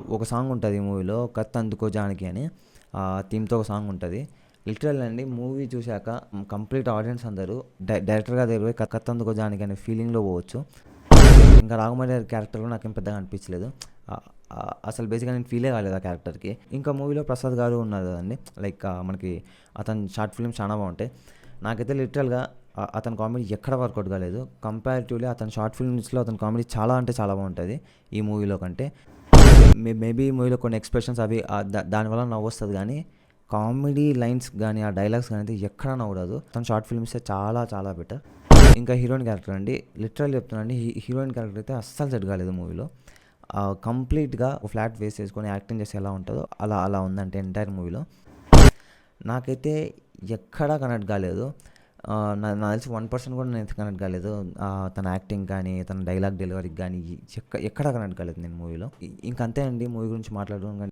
ఒక సాంగ్ ఉంటుంది ఈ మూవీలో 'కత్ అందుకో జానకి' అని థీమ్‌తో ఒక సాంగ్ ఉంటది. లిటరల్ అండి మూవీ చూశాక కంప్లీట్ ఆడియన్స్ అందరూ డైరెక్టర్ గారి దగ్గరికి పోయి 'కత్ అందుకో జానకి' అనే ఫీలింగ్‌లో పోవచ్చు. ఇంకా రాఘమౌళి గారి క్యారెక్టర్ కూడా నాకేం పెద్దగా అనిపించలేదు. అసలు బేసిక్‌గా నేను ఫీలే కాలేదు ఆ క్యారెక్టర్‌కి. ఇంకా మూవీలో ప్రసాద్ గారు ఉన్నారు కదండీ! లైక్ మనకి అతని షార్ట్ ఫిల్మ్స్ చాలా బాగుంటాయి. నాకైతే లిటరల్‌గా అతని కామెడీ ఎక్కడ వర్కౌట్ కాలేదు. కంపారిటివ్‌లీ అతని షార్ట్ ఫిల్మ్స్‌లో అతని కామెడీ చాలా అంటే చాలా బాగుంటది ఈ మూవీలో కంటే. మేబీ ఈ మూవీలో కొన్ని ఎక్స్‌ప్రెషన్స్ అవి దానివల్ల నవ్వొస్తది గానీ, కామెడీ లైన్స్ గానీ, ఆ డైలాగ్స్ గానీ అయితే ఎక్కడా నవ్వు. తన షార్ట్ ఫిల్మ్సే చాలా చాలా బెటర్. ఇంకా హీరోయిన్ క్యారెక్టర్ అండి. లిటరల్లీ చెప్తున్నానండి హీరోయిన్ క్యారెక్టర్ అయితే అస్సలు సెట్ కాలేదు మూవీలో. కంప్లీట్‌గా ఒక ఫ్లాట్ ఫేస్ చేసుకొని యాక్టింగ్ చేస్తే ఎలా ఉంటదో అలా అలా ఉందంటే ఎంటైర్ మూవీలో. నాకైతే ఎక్కడా కనెక్ట్ కాలేదు. నాకు తెలిసి 1% కూడా నేను కనెక్ట్ కాలేదు. తన యాక్టింగ్ కానీ, తన డైలాగ్ డెలివరీకి గానీ ఎక్కడా కనెక్ట్ కాలేదు నేను మూవీలో. ఇంకంతే అండి మూవీ గురించి మాట్లాడడం